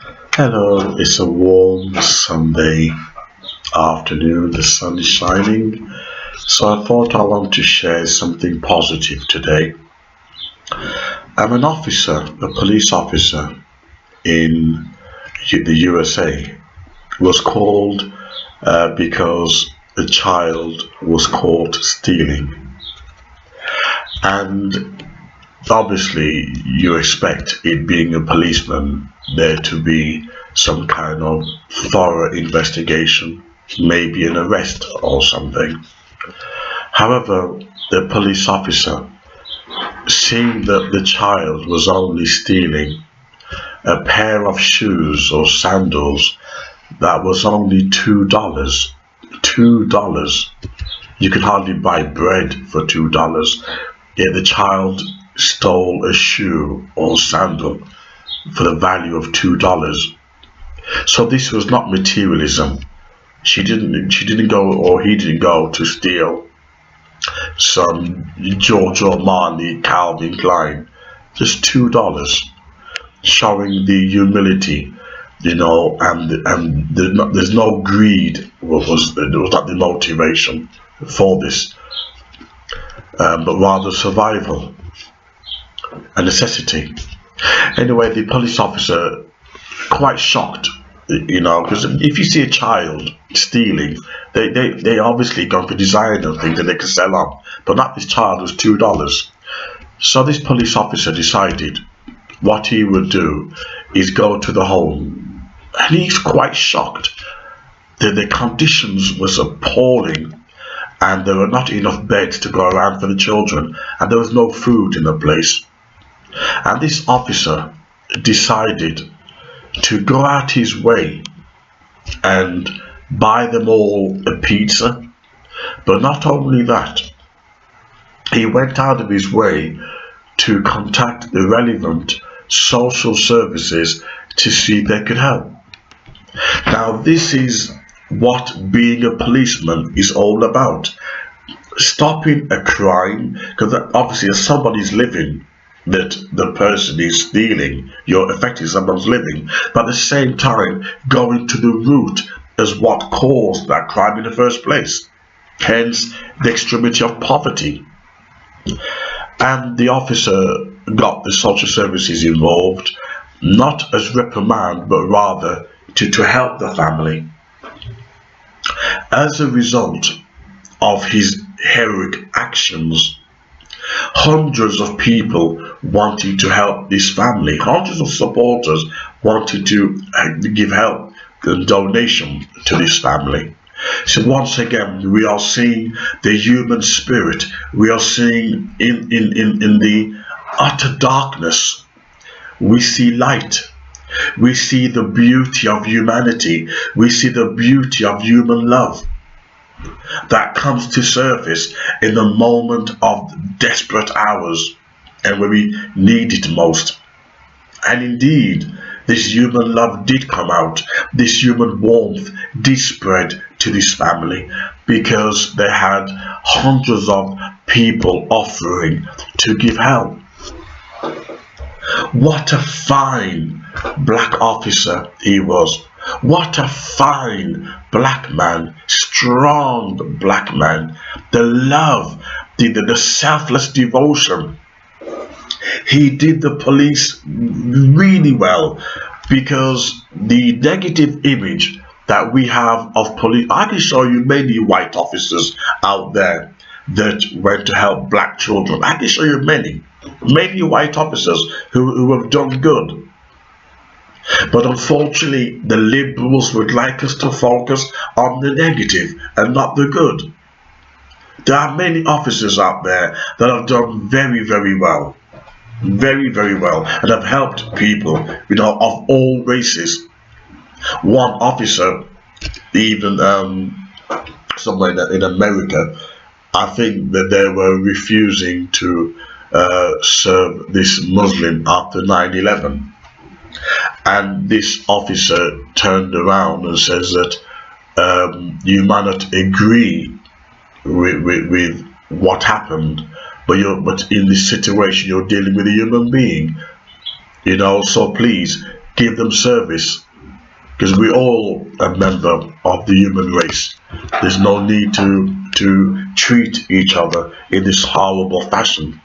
Hello, it's a warm Sunday afternoon. The sun is shining, so I thought I want to share something positive today. I'm an officer, a police officer in the USA. Was called because a child was caught stealing, and obviously you expect it being a policeman there to be some kind of thorough investigation, maybe an arrest or something. However, the police officer, seeing that the child was only stealing a pair of shoes or sandals that was only $2, $2. You could hardly buy bread for $2. Yet the child stole a shoe or sandal for the value of $2. So this was not materialism. She didn't go, or he didn't go to steal some Giorgio Armani Calvin Klein. Just $2, showing the humility, and there's no greed. There was not the motivation for this, but rather survival, a necessity. Anyway, the police officer quite shocked, because if you see a child stealing, they obviously going for designer things that they can sell on, but not this child was $2. So this police officer decided what he would do is go to the home, and he's quite shocked that the conditions was appalling, and there were not enough beds to go around for the children, and there was no food in the place. And this officer decided to go out his way and buy them all a pizza. But not only that, he went out of his way to contact the relevant social services to see if they could help. Now, this is what being a policeman is all about: stopping a crime, because obviously, if somebody's living, that the person is stealing, you're affecting someone's living, but at the same time going to the root as what caused that crime in the first place, hence the extremity of poverty. And the officer got the social services involved, not as reprimand, but rather to help the family. As a result of his heroic actions, hundreds of people wanted to help this family, hundreds of supporters wanted to give help and donation to this family. So once again, we are seeing the human spirit. We are seeing in the utter darkness, we see light. We see the beauty of humanity. We see the beauty of human love that comes to surface in the moment of desperate hours and when we need it most. And indeed, this human love did come out. This human warmth did spread to this family, because they had hundreds of people offering to give help. What a fine black officer he was. What a fine black man, strong black man. The love, the selfless devotion. He did the police really well, because the negative image that we have of police, I can show you many white officers out there that went to help black children. I can show you many white officers who have done good. But unfortunately, the liberals would like us to focus on the negative and not the good. There are many officers out there that have done very, very well. Very, very well, and have helped people, of all races. One officer, even somewhere in America, I think that they were refusing to serve this Muslim after 9/11. And this officer turned around and says that you might not agree with what happened, but in this situation you're dealing with a human being, so please give them service, because we're all a member of the human race. There's no need to treat each other in this horrible fashion.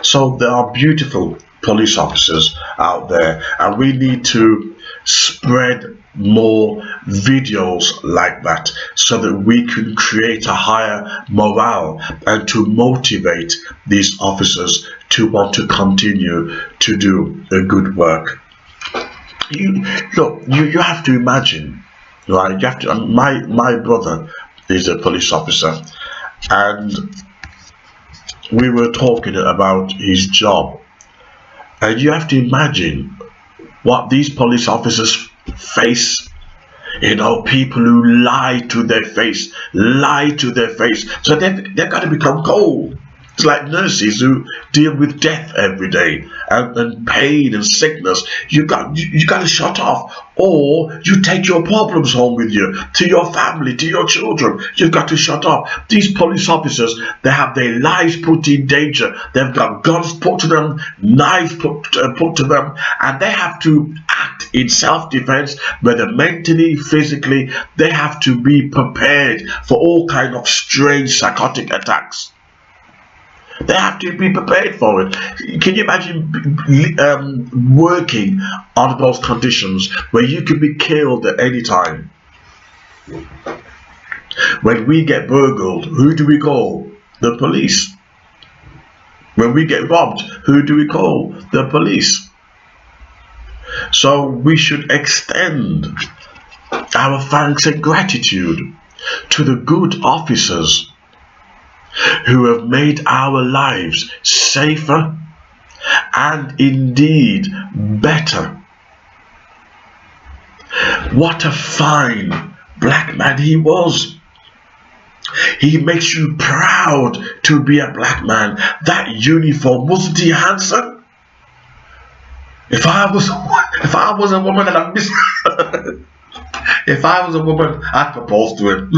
So there are beautiful police officers out there, and we need to spread more videos like that so that we can create a higher morale and to motivate these officers to want to continue to do a good work. You look, you have to imagine, right? You have to. My brother is a police officer, and we were talking about his job, and you have to imagine what these police officers face. You know, people who lie to their face, so they've got to become cold. It's like nurses who deal with death every day, and pain and sickness. You got to shut off, or you take your problems home with you to your family, to your children. You've got to shut off. These police officers, they have their lives put in danger. They've got guns put to them, knives put to them, and they have to act in self-defense, whether mentally, physically. They have to be prepared for all kind of strange psychotic attacks. They have to be prepared for it. Can you imagine working under those conditions where you could be killed at any time? When we get burgled, who do we call? The police. When we get robbed, who do we call? The police. So we should extend our thanks and gratitude to the good officers who have made our lives safer and indeed better. What a fine black man he was. He makes you proud to be a black man. That uniform, wasn't he handsome? If I was a woman and I miss if I was a woman, I'd propose to him.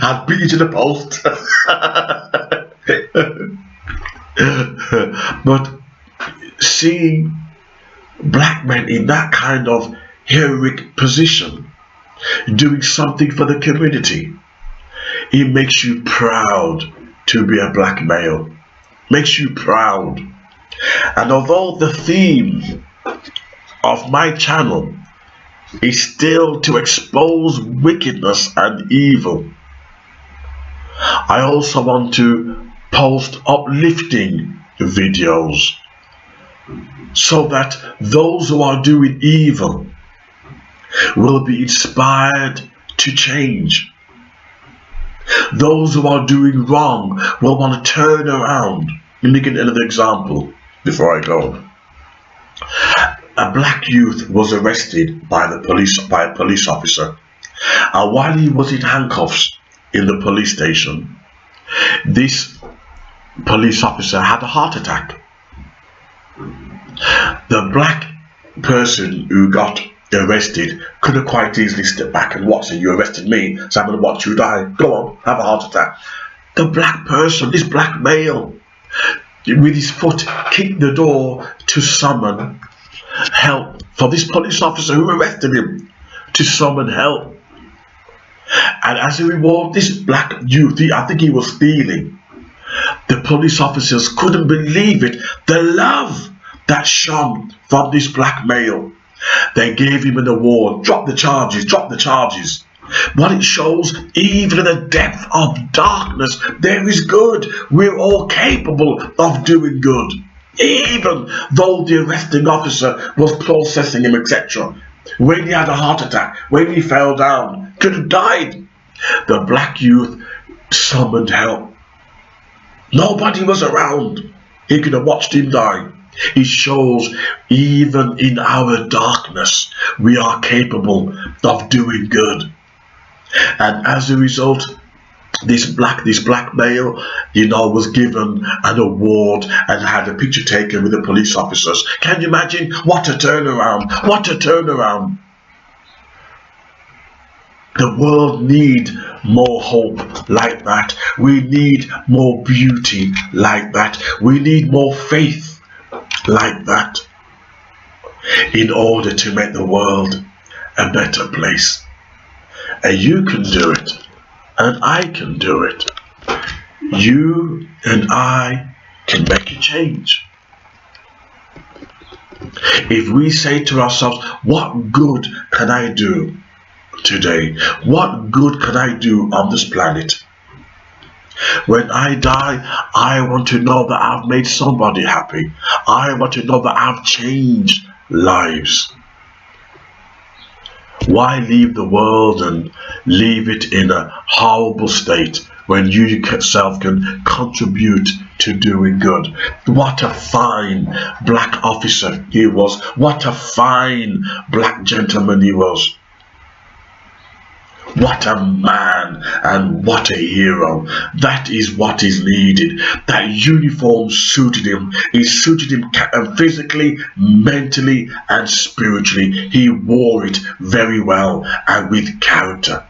I'd beat you to the post. But seeing black men in that kind of heroic position, doing something for the community, it makes you proud to be a black male. Makes you proud. And although the theme of my channel is still to expose wickedness and evil, I also want to post uplifting videos so that those who are doing evil will be inspired to change. Those who are doing wrong will want to turn around. Let me give another example before I go. A black youth was arrested by a police officer, and while he was in handcuffs in the police station, this police officer had a heart attack. The black person who got arrested could have quite easily stepped back and watched it. You arrested me, so I'm going to watch you die. Go on, have a heart attack. The black person, this black male, with his foot kicked the door to summon help for this police officer who arrested him, to summon help. And as a reward, this black youth, I think he was stealing. The police officers couldn't believe it, the love that shone from this black male. They gave him an award. Drop the charges, drop the charges. What it shows, even in the depth of darkness, there is good. We're all capable of doing good. Even though the arresting officer was processing him, etc. When he had a heart attack, when he fell down, could have died, the black youth summoned help. Nobody was around. He could have watched him die. It shows even in our darkness, we are capable of doing good. And as a result, this black male, was given an award and had a picture taken with the police officers. Can you imagine? What a turnaround! What a turnaround! The world needs more hope like that. We need more beauty like that. We need more faith like that in order to make the world a better place. And you can do it, and I can do it. You and I can make a change. If we say to ourselves, what good can I do today? What good can I do on this planet? When I die, I want to know that I've made somebody happy. I want to know that I've changed lives. Why leave the world and leave it in a horrible state when you yourself can contribute to doing good? What a fine black officer he was. What a fine black gentleman he was. What a man and what a hero. That is what is needed. That uniform suited him. It suited him physically, mentally and spiritually. He wore it very well and with character.